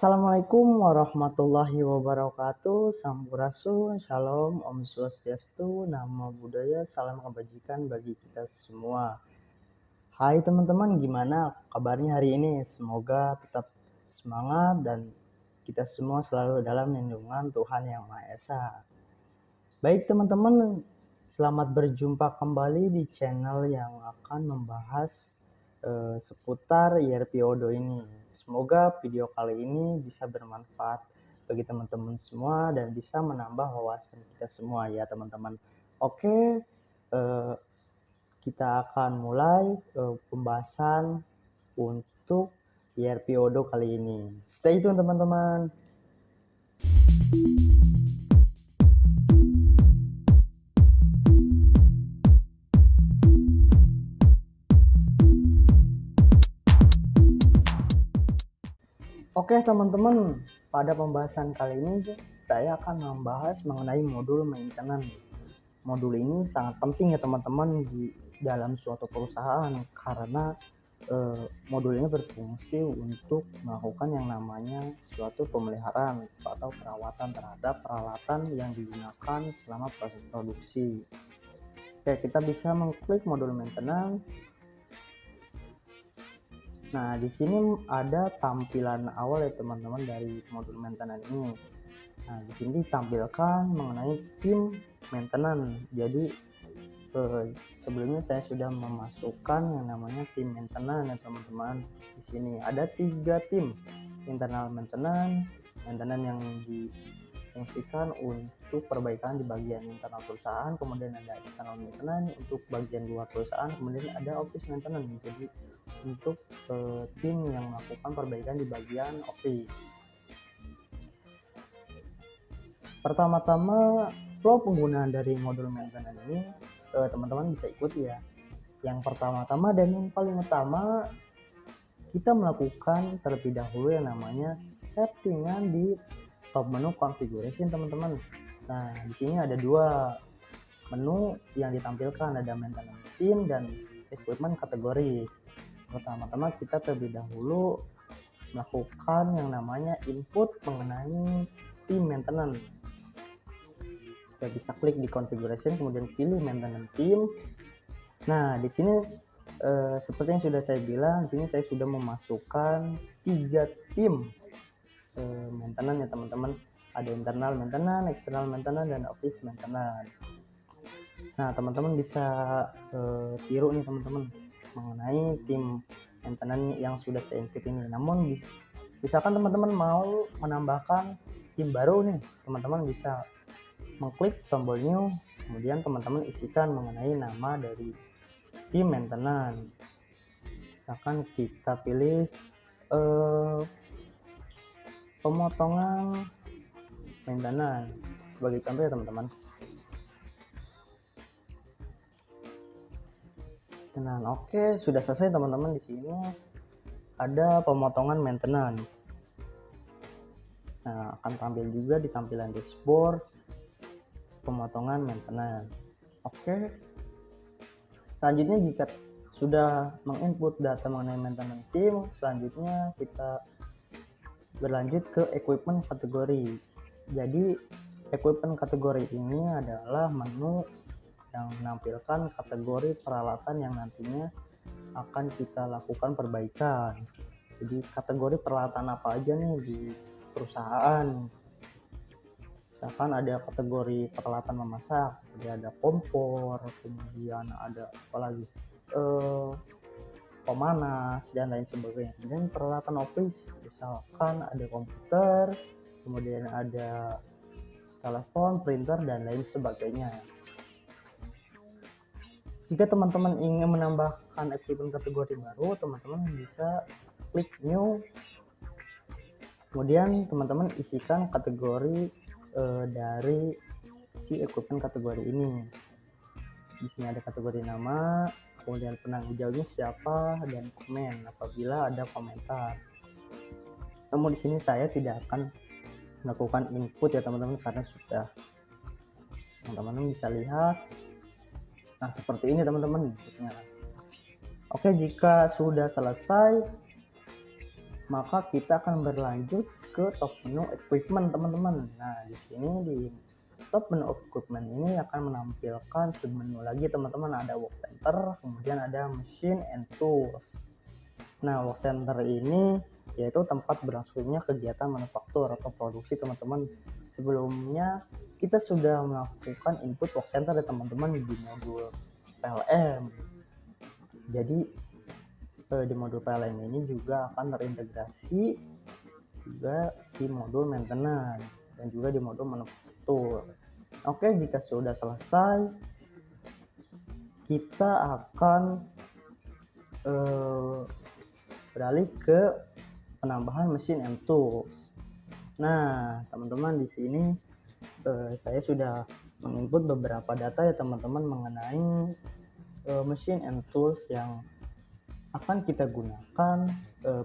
Assalamualaikum warahmatullahi wabarakatuh. Sampurasun, shalom, om swastiastu, namo buddhaya, salam kebajikan bagi kita semua. Hai teman-teman, gimana kabarnya hari ini? Semoga tetap semangat dan kita semua selalu dalam lindungan Tuhan Yang Maha Esa. Baik teman-teman, selamat berjumpa kembali di channel yang akan membahas seputar IRP Odo ini. Semoga video kali ini bisa bermanfaat bagi teman-teman semua dan bisa menambah wawasan kita semua ya teman-teman. Oke, kita akan mulai pembahasan untuk IRP Odo kali ini. Stay tune teman-teman. Oke teman-teman, pada pembahasan kali ini saya akan membahas mengenai modul maintenance. Modul ini sangat penting ya teman-teman di dalam suatu perusahaan karena modul ini berfungsi untuk melakukan yang namanya suatu pemeliharaan atau perawatan terhadap peralatan yang digunakan selama proses produksi. Oke, kita bisa mengklik modul maintenance. Nah, di sini ada tampilan awal ya teman-teman dari modul maintenance ini. Nah, di sini ditampilkan mengenai tim maintenance. Jadi sebelumnya saya sudah memasukkan yang namanya tim maintenance ya teman-teman. Di sini ada 3 tim: internal maintenance, maintenance yang difungsikan untuk perbaikan di bagian internal perusahaan, kemudian ada external maintenance untuk bagian luar perusahaan, kemudian ada office maintenance. Jadi untuk tim yang melakukan perbaikan di bagian office. Pertama-tama flow penggunaan dari modul maintenance ini teman-teman bisa ikuti ya. Yang pertama-tama dan yang paling utama, kita melakukan terlebih dahulu yang namanya settingan di top menu configuration teman-teman. Nah, di sini ada 2 menu yang ditampilkan, ada maintenance team dan equipment kategori. Pertama-tama kita terlebih dahulu melakukan yang namanya input mengenai tim maintenance. Kita bisa klik di configuration, kemudian pilih maintenance team. Nah, di sini seperti yang sudah saya bilang, di sini saya sudah memasukkan 3 tim maintenance ya teman-teman. Ada internal maintenance, external maintenance, dan office maintenance. Nah, teman-teman bisa tiru nih teman-teman mengenai tim maintenance yang sudah saya input ini. Namun misalkan teman-teman mau menambahkan tim baru nih, teman-teman bisa mengklik tombol new, kemudian teman-teman isikan mengenai nama dari tim maintenance. Misalkan kita pilih pemotongan maintenance sebagai contoh ya teman-teman. Nah, oke, sudah selesai teman-teman. Di sini ada pemotongan maintenance. Nah, akan tampil juga di tampilan dashboard pemotongan maintenance. Oke. Selanjutnya jika sudah menginput data mengenai maintenance team, selanjutnya kita berlanjut ke equipment kategori. Jadi equipment kategori ini adalah menu yang menampilkan kategori peralatan yang nantinya akan kita lakukan perbaikan. Jadi kategori peralatan apa aja nih di perusahaan. Misalkan ada kategori peralatan memasak seperti ada kompor, kemudian ada apalagi pemanas dan lain sebagainya. Dan peralatan office misalkan ada komputer, kemudian ada telepon, printer, dan lain sebagainya. Jika teman-teman ingin menambahkan equipment kategori baru, teman-teman bisa klik new, kemudian teman-teman isikan kategori dari si equipment kategori ini. Di sini ada kategori nama, kemudian penanggung jawabnya siapa, dan komen apabila ada komentar. Namun di sini saya tidak akan melakukan input ya teman-teman karena sudah teman-teman bisa lihat. Nah, seperti ini teman-teman inputnya. Oke, jika sudah selesai, maka kita akan berlanjut ke top menu equipment teman-teman. Nah di sini di top menu equipment ini akan menampilkan submenu lagi teman-teman, ada work center, kemudian ada machine and tools. Nah work center ini yaitu tempat berlangsungnya kegiatan manufaktur atau produksi teman-teman. Sebelumnya kita sudah melakukan input work center ya teman-teman di modul PLM. Jadi di modul PLM ini juga akan terintegrasi juga di modul maintenance dan juga di modul manufaktur. Oke, jika sudah selesai, kita akan beralih ke penambahan mesin and tools. Nah, teman-teman di sini saya sudah menginput beberapa data ya teman-teman mengenai mesin and tools yang akan kita gunakan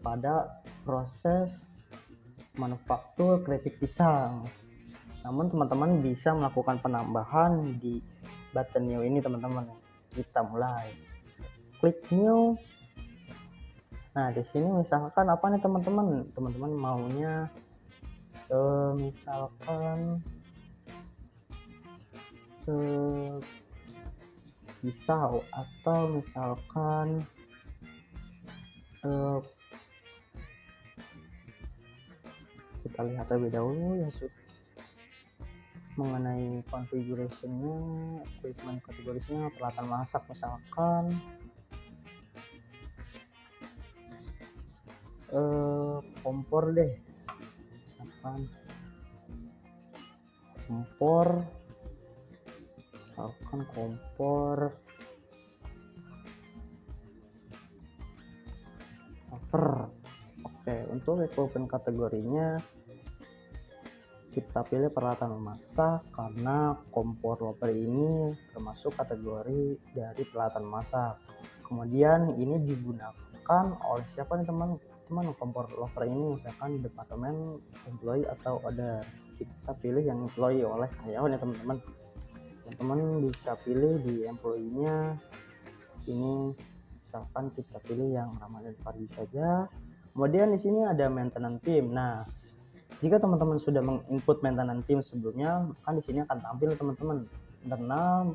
pada proses manufaktur keripik pisang. Namun teman-teman bisa melakukan penambahan di button new ini teman-teman. Kita mulai klik new. Nah di sini misalkan apa nih teman-teman? Teman-teman maunya misalkan pisau atau misalkan kita lihat terlebih dahulu ya mengenai configuration-nya, equipment kategorinya, peralatan masak misalkan kompor deh, misalkan kompor cover. Oke, untuk equipment kategorinya kita pilih peralatan memasak karena kompor loper ini termasuk kategori dari peralatan masak. Kemudian ini digunakan oleh siapa nih teman-teman? Kompor loper ini misalkan departemen, employee atau order. Kita pilih yang employee oleh karyawan ya teman-teman. Teman-teman bisa pilih di employee-nya. Ini misalkan kita pilih yang ramah dan Fardi saja. Kemudian di sini ada maintenance team. Nah, jika teman-teman sudah menginput maintenance team sebelumnya, kan di sini akan tampil teman-teman internal,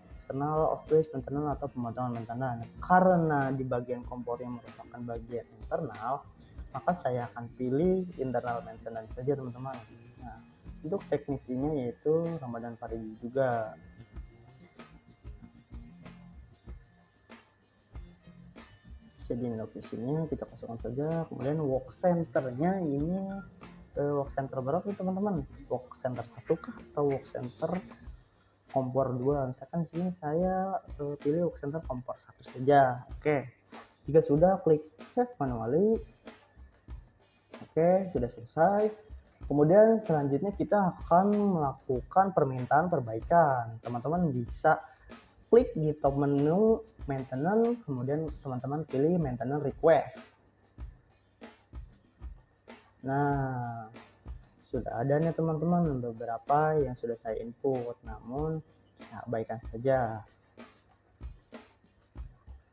office maintenance atau pemantauan maintenance. Karena di bagian kompor yang merupakan bagian internal, maka saya akan pilih internal maintenance saja teman-teman. Nah, untuk teknisinya yaitu Ramadan Faridi juga. Jadi lokasinya kita kosongkan saja. Kemudian work centernya ini work center berapa teman-teman? Work center 1 kah atau work center kompor 2? Misalkan di sini saya pilih work center kompor 1 saja. Oke. Jika sudah, klik save manually. Oke, sudah selesai. Kemudian selanjutnya kita akan melakukan permintaan perbaikan. Teman-teman bisa klik di top menu maintenance, kemudian teman-teman pilih maintenance request. Nah, sudah ada nih teman-teman beberapa yang sudah saya input, namun ya abaikan saja.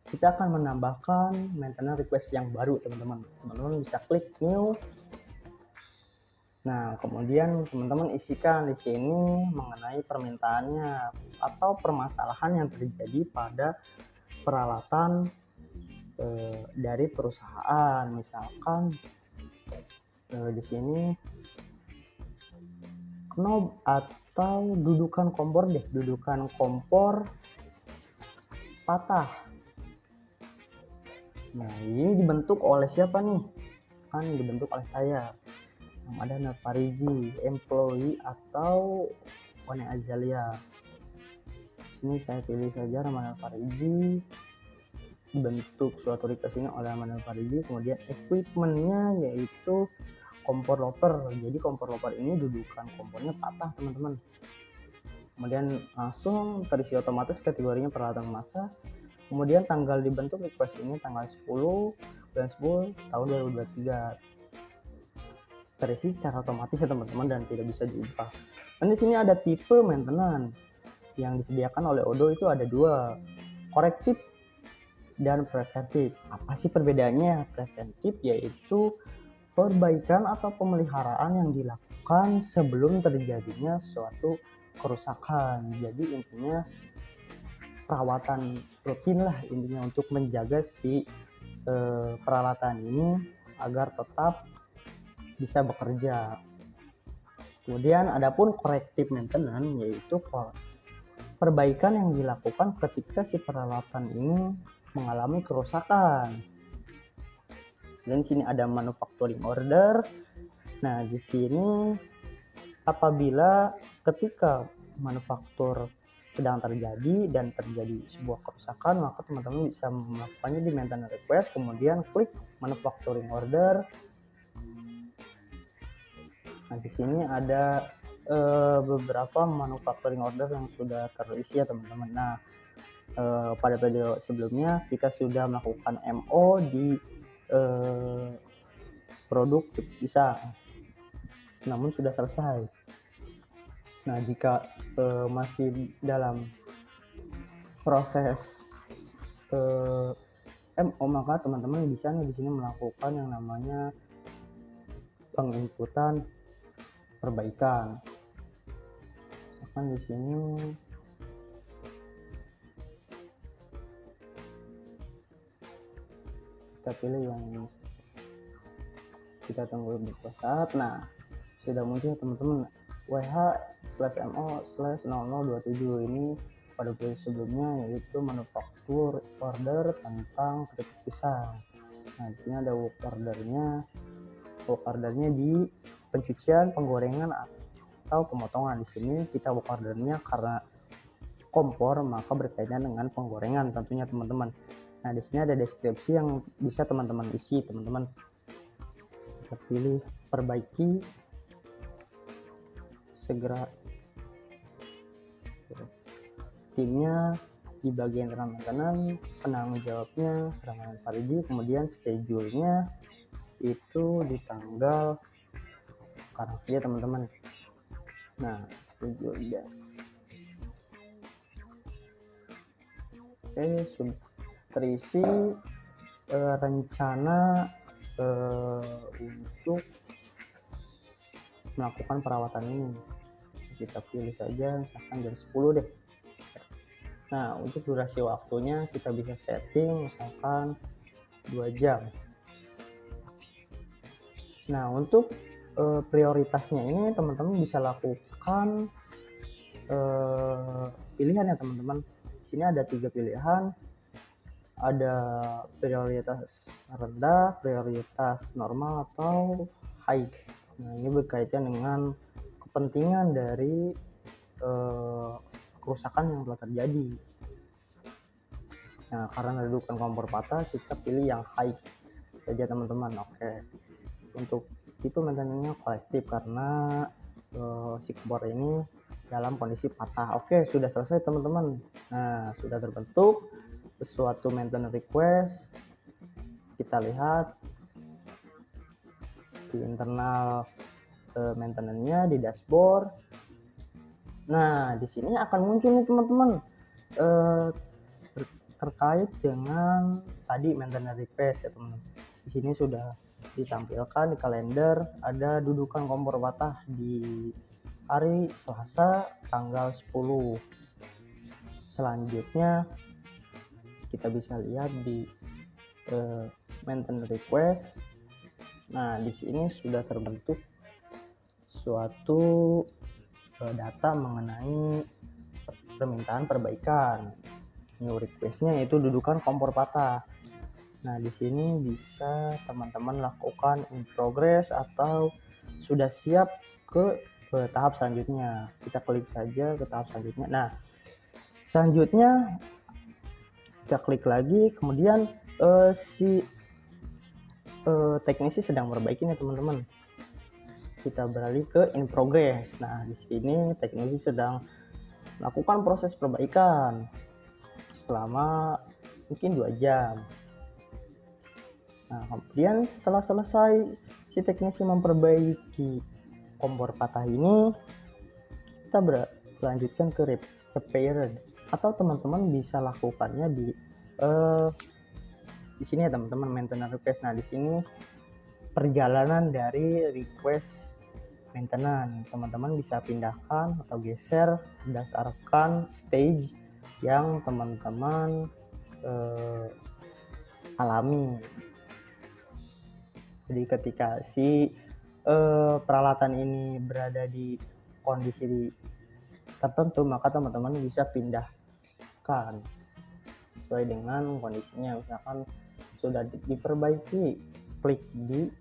Kita akan menambahkan maintenance request yang baru teman-teman. Teman-teman bisa klik new. Nah, kemudian teman-teman isikan di sini mengenai permintaannya atau permasalahan yang terjadi pada peralatan dari perusahaan. Misalkan di sini knob atau dudukan kompor deh, dudukan kompor patah. Nah, ini dibentuk oleh siapa nih? Kan dibentuk oleh saya. Yang ada Nafariji, employee atau One Azalia. Sini saya pilih saja Ramadan Fariji. Dibentuk suatu request ini oleh Ramadan Fariji. Kemudian equipmentnya yaitu kompor loper. Jadi kompor loper ini dudukan kompornya patah teman-teman. Kemudian langsung terisi otomatis kategorinya peralatan masak. Kemudian tanggal dibentuk request ini tanggal 10 bulan 10 tahun 2023. Terisi secara otomatis ya teman-teman dan tidak bisa diubah. Dan di sini ada tipe maintenance yang disediakan oleh Odoo itu ada 2, korektif dan preventif. Apa sih perbedaannya? Preventif yaitu perbaikan atau pemeliharaan yang dilakukan sebelum terjadinya suatu kerusakan. Jadi intinya perawatan rutin lah intinya untuk menjaga si peralatan ini agar tetap bisa bekerja. Kemudian adapun corrective maintenance yaitu perbaikan yang dilakukan ketika si peralatan ini mengalami kerusakan. Dan di sini ada manufacturing order. Nah, di sini apabila ketika manufaktur sedang terjadi dan terjadi sebuah kerusakan, maka teman-teman bisa melakukannya di maintenance request, kemudian klik manufacturing order. Nah, di sini ada beberapa manufacturing order yang sudah terisi ya teman-teman. Nah, pada video sebelumnya kita sudah melakukan MO di produk pisang, namun sudah selesai. Nah, jika masih dalam proses MO, maka teman-teman bisa nih di sini melakukan yang namanya penginputan perbaikan. Misalkan di sini kita pilih yang ini, kita tunggu beberapa saat. Nah, sudah muncul teman-teman WH/MO/0027 ini pada video sebelumnya, yaitu manufaktur order tentang keripik pisang. Nah, di sini ada work ordernya di pencucian, penggorengan atau pemotongan. Di sini kita work ordernya karena kompor maka berkaitan dengan penggorengan tentunya teman-teman. Nah, di sini ada deskripsi yang bisa teman-teman isi. Teman-teman kita pilih perbaiki, segera timnya di bagian maintenance, penanggung jawabnya penanganan Parigi, kemudian schedule-nya itu di tanggal sekarang saja teman-teman. Nah, schedule-nya sudah terisi rencana untuk melakukan perawatan ini. Kita pilih saja misalkan jam 10 deh. Nah, untuk durasi waktunya kita bisa setting misalkan 2 jam. Nah, untuk prioritasnya ini teman-teman bisa lakukan pilihan ya teman-teman. Di sini ada 3 pilihan. Ada prioritas rendah, prioritas normal, atau high. Nah, ini berkaitan dengan kepentingan dari kerusakan yang telah terjadi. Nah, karena dudukan kompor patah, kita pilih yang high saja teman-teman. Oke, untuk itu maintenance-nya kolektif karena si kompor ini dalam kondisi patah. Oke, sudah selesai teman-teman. Nah, sudah terbentuk suatu maintenance request. Kita lihat di internal maintenance-nya di dashboard. Nah, di sini akan muncul nih teman-teman terkait dengan tadi maintenance request ya teman-teman. Di sini sudah ditampilkan di kalender ada dudukan kompor patah di hari Selasa tanggal 10. Selanjutnya kita bisa lihat di maintenance request. Nah, di sini sudah terbentuk suatu data mengenai permintaan perbaikan. New request-nya yaitu dudukan kompor patah. Nah, di sini bisa teman-teman lakukan in progress atau sudah siap ke tahap selanjutnya. Kita klik saja ke tahap selanjutnya. Nah, selanjutnya kita klik lagi, kemudian si teknisi sedang memperbaiki nih teman-teman. Kita beralih ke in progress. Nah, di sini teknisi sedang melakukan proses perbaikan selama mungkin 2 jam. Nah, kemudian setelah selesai si teknisi memperbaiki kompor patah ini, kita berlanjutkan ke repair, atau teman-teman bisa lakukannya di sini ya teman-teman, maintenance request. Nah, di sini perjalanan dari request maintenance. Teman-teman bisa pindahkan atau geser berdasarkan stage yang teman-teman alami. Jadi ketika si peralatan ini berada di kondisi tertentu, maka teman-teman bisa pindahkan sesuai dengan kondisinya. Misalkan sudah diperbaiki, klik di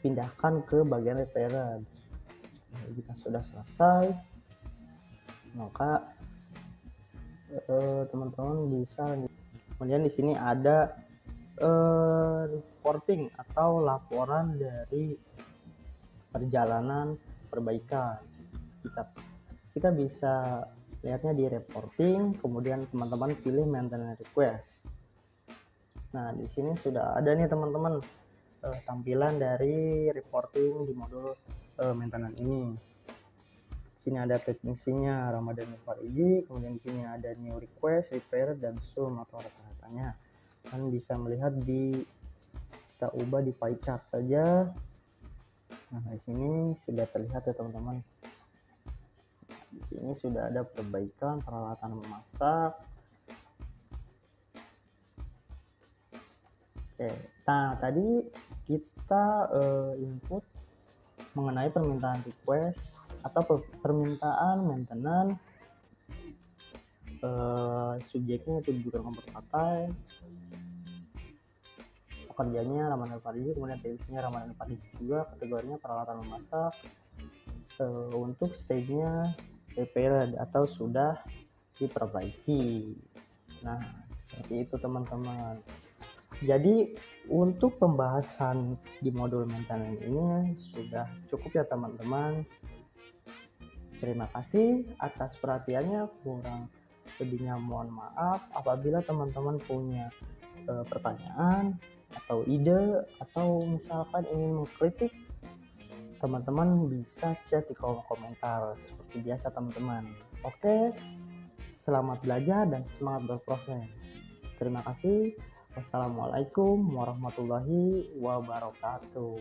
pindahkan ke bagian repair. Jika sudah selesai, maka teman-teman bisa. Kemudian di sini ada reporting atau laporan dari perjalanan perbaikan. Kita bisa lihatnya di reporting, kemudian teman-teman pilih maintenance request. Nah, di sini sudah ada nih teman-teman tampilan dari reporting di modul maintenance ini. Di sini ada teknisinya Ramadan Faridi, kemudian di sini ada new request, repair, dan sum atau rata-ratanya. Kan bisa melihat kita ubah di pie chart saja. Nah, di sini sudah terlihat ya teman-teman. Di sini sudah ada perbaikan peralatan memasak. Oke, nah tadi kita input mengenai permintaan request atau permintaan maintenance. Subjeknya itu juga komputer partai, pekerjanya Ramadan Faridi, kemudian teknisnya Ramadan Faridi juga, kategorinya peralatan memasak. Untuk stage-nya repair atau sudah diperbaiki. Nah, seperti itu teman-teman. Jadi untuk pembahasan di modul maintenance ini sudah cukup ya teman-teman. Terima kasih atas perhatiannya. Kurang lebihnya mohon maaf. Apabila teman-teman punya pertanyaan atau ide, atau misalkan ingin mengkritik, teman-teman bisa chat di kolom komentar seperti biasa teman-teman. Oke, selamat belajar dan semangat berproses. Terima kasih. Wassalamualaikum warahmatullahi wabarakatuh.